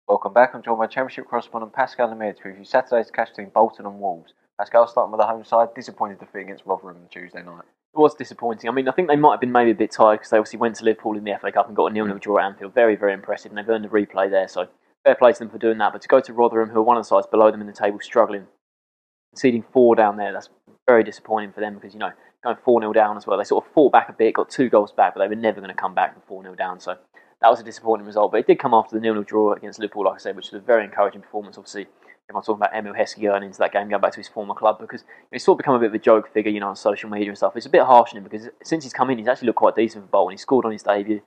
Welcome back. I'm joined by Championship correspondent Pascal Lemire to review Saturday's clash between Bolton and Wolves. Pascal, starting with the home side, disappointed defeat against Rotherham on Tuesday night. It was disappointing. I mean, I think they might have been maybe a bit tired because they obviously went to Liverpool in the FA Cup and got a 0-0 draw at Anfield. Very, very impressive, and they've earned a replay there, so fair play to them for doing that. But to go to Rotherham, who are one of the sides below them in the table, struggling, conceding 4 down there, that's very disappointing for them because, going 4-0 down as well. They sort of fought back a bit, got 2 goals back, but they were never going to come back from 4-0 down, so that was a disappointing result. But it did come after the 0-0 draw against Liverpool, like I said, which was a very encouraging performance, obviously. I'm talking about Emil Heskey going into that game, going back to his former club, because he's sort of become a bit of a joke figure, on social media and stuff. It's a bit harsh on him because since he's come in, he's actually looked quite decent for Bolton. He scored on his debut,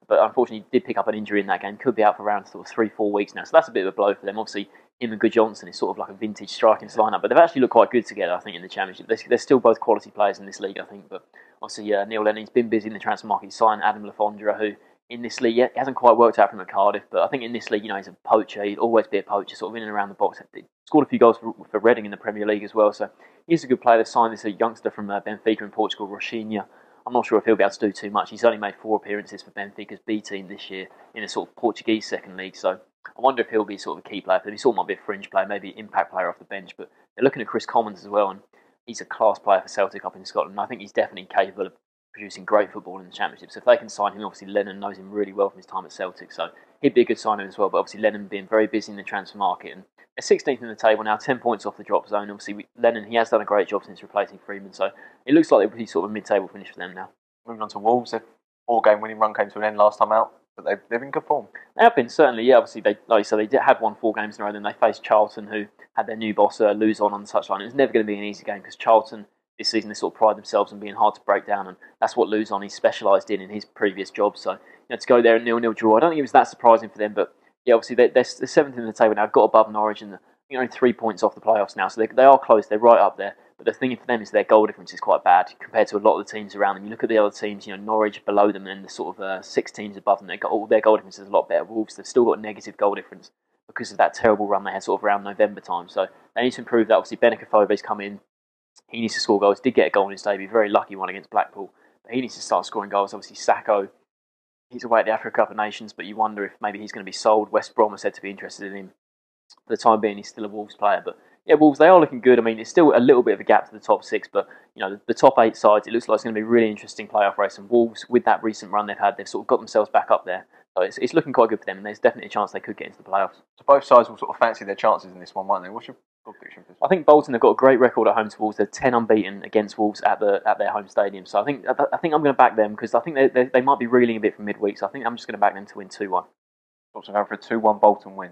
but unfortunately he did pick up an injury in that game. Could be out for around sort of 3-4 weeks now, so that's a bit of a blow for them. Obviously, him and Good Johnson is sort of like a vintage striking lineup, but they've actually looked quite good together, I think, in the Championship. They're still both quality players in this league, I think, but obviously Neil Lennon's been busy in the transfer market. He signed Adam Lafondra, who in this league, it hasn't quite worked out for him at Cardiff, but I think in this league, he's a poacher. He'd always be a poacher, sort of in and around the box. He scored a few goals for Reading in the Premier League as well, so he's a good player. They signed this youngster from Benfica in Portugal, Rochinha. I'm not sure if he'll be able to do too much. He's only made 4 appearances for Benfica's B team this year in a sort of Portuguese second league, so I wonder if he'll be sort of a key player for them. He sort of might be a fringe player, maybe an impact player off the bench, but they're looking at Chris Commons as well, and he's a class player for Celtic up in Scotland. I think he's definitely capable of producing great football in the Championship. So if they can sign him, obviously Lennon knows him really well from his time at Celtic, so he'd be a good signing as well. But obviously Lennon being very busy in the transfer market, and they're 16th in the table now, 10 points off the drop zone. Obviously Lennon, he has done a great job since replacing Freeman, so it looks like it'll be sort of a mid-table finish for them now. Moving on to Wolves, their 4-game winning run came to an end last time out, but they've in good form. They have been, certainly, yeah. Obviously, they had won 4 games in a row. Then they faced Charlton, who had their new boss lose on the touchline. It was never going to be an easy game because Charlton this season they sort of pride themselves on being hard to break down, and that's what Luzon he specialised in his previous job. So to go there and 0-0 draw, I don't think it was that surprising for them. But yeah, obviously they're 7th in the table now, got above Norwich, and only 3 points off the playoffs now, so they are close. They're right up there. But the thing for them is their goal difference is quite bad compared to a lot of the teams around them. You look at the other teams, Norwich below them, and the sort of 6 teams above them. All their goal difference is a lot better. Wolves, they've still got a negative goal difference because of that terrible run they had sort of around November time. So they need to improve that. Obviously, Benikofov's come in. He needs to score goals. Did get a goal in his debut, very lucky one against Blackpool. But he needs to start scoring goals. Obviously, Sacco, he's away at the Africa Cup of Nations, but you wonder if maybe he's going to be sold. West Brom are said to be interested in him. For the time being, he's still a Wolves player. But yeah, Wolves, they are looking good. I mean, it's still a little bit of a gap to the top 6, but the top 8 sides, it looks like it's going to be a really interesting playoff race. And Wolves, with that recent run they've had, they've sort of got themselves back up there. So it's looking quite good for them, and there's definitely a chance they could get into the playoffs. So both sides will sort of fancy their chances in this one, won't they? What's your prediction for this? I think Bolton have got a great record at home to Wolves. They're 10 unbeaten against Wolves at their home stadium. So I think I'm going to back them because I think they might be reeling a bit from midweek. So I think I'm just going to back them to win 2-1. Also going for a 2-1 Bolton win.